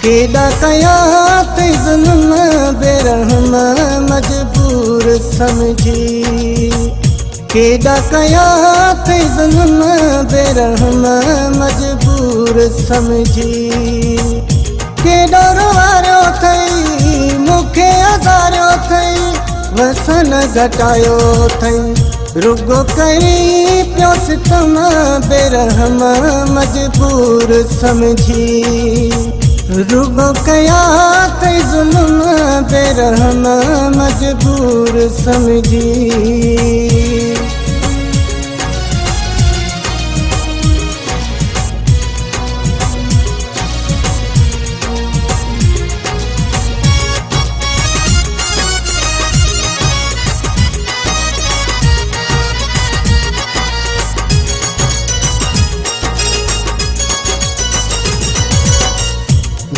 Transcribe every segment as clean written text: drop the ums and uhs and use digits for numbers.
केॾा कया अथई ज़ुल्म बेरहम मजबूर समझी। केॾा कया अथई ज़ुल्म बेरहम मजबूर समझी। केॾो रोवारियो अथई मूंखे अज़ारियो अथई वसन घटायो अथई रुगो करी पियो सितम बेरहम मजबूर समझी। रुगो कया अथई ज़ुल्म बेरहम मजबूर समझी।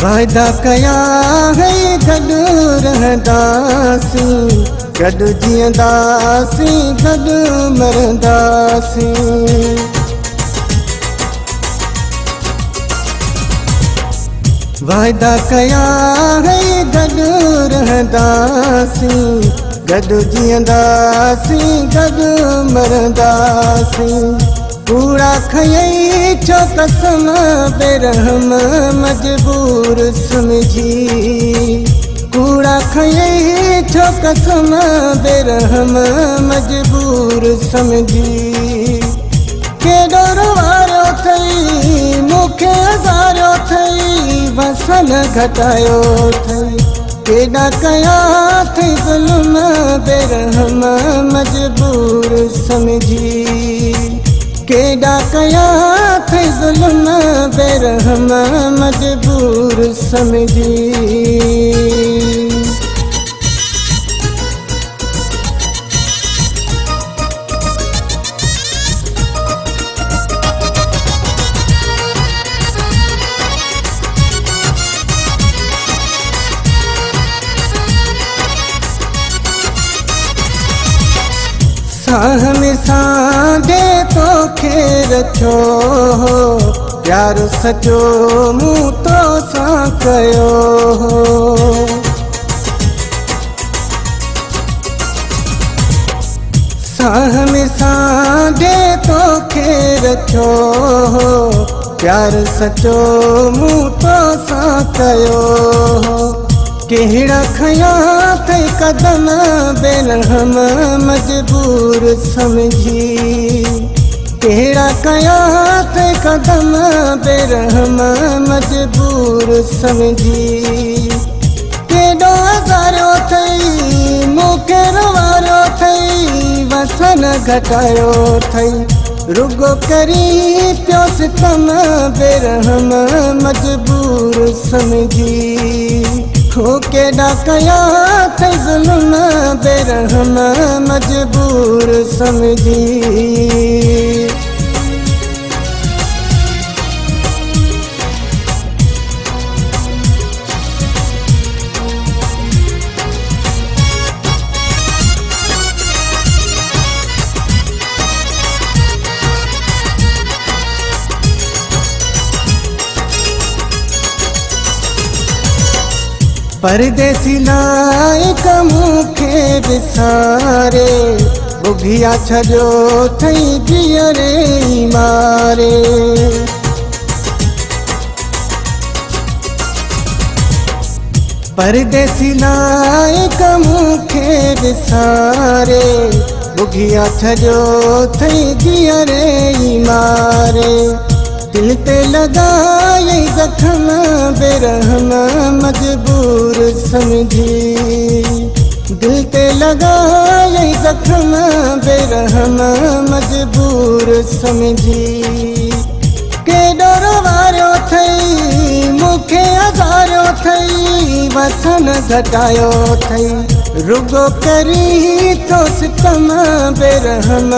वायदा कया है गॾु रहंदासीं, गॾु जीअंदासीं, गॾु मरंदासीं। वायदा कया है गॾु रहंदासीं, गॾु जीअंदासीं, गॾु मरंदासीं। कूड़ा खयई छो कसम बेरहम मजबूर समझी। कूड़ा खयई छो कसम बेरहम मजबूर समझी। केॾो रोवारियो अथई मूंखे अज़ारियो अथई वसन घटायो अथई। केॾा कया अथई ज़ुल्म बेरहम मजबूर समझी। केॾा कया अथई ज़ुल्म बेरहम मजबूर समझी। साह में सांडे तोखे रखियो हो प्यार सचो मूं तो सां कयो हो। साह में सांडे तोखे रखियो हो प्यार सचो मूं तो सां कयो हो। केड़ा खया अथई कदम बेरहम मजबूर समझी। केड़ा कया अथई कदम बेरहम मजबूर समझी। केॾो अज़ारियो अथई मूंखे रोवारियो अथई वसन घटायो अथई रुगो करी पियो सितम बेरहम मजबूर समझी। हो केॾा कया अथई ज़ुल्म बेरहम मजबूर समझी। परदेसी लाइक मूंखे विसारे बुघिया छॾियो अथई जीअरे मारे। परदेसी लाइक मूंखे विसारे बुघिया छॾियो अथई जीअरे मारे। दिल ते लगाई जख्म बेरहम मजबूर समझी। दिल ते लगाई जख्म बेरहम मजबूर समझी। केॾो रोवारियो अथई मूंखे अज़ारियो अथई वसन घटायो अथई रुगो करी तो सितम बेरहम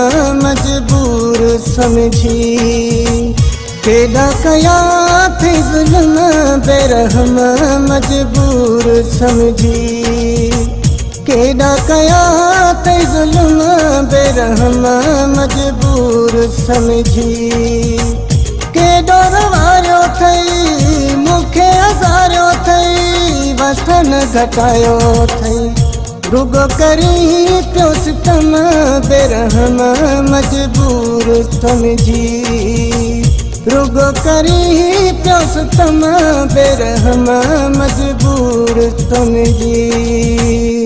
मजबूर समझी। केॾा कया अथई ज़ुल्म बेरहम मजबूर समझी। केॾा कया अथई ज़ुल्म बेरहम मजबूर समझी। केॾो रोवारियो अथई मूंखे अज़ारियो खटायो थई रुगो करी पियो सितम बेरहम मजबूर समझी रुगो करी पियो सितम बेरहम मजबूर समझी।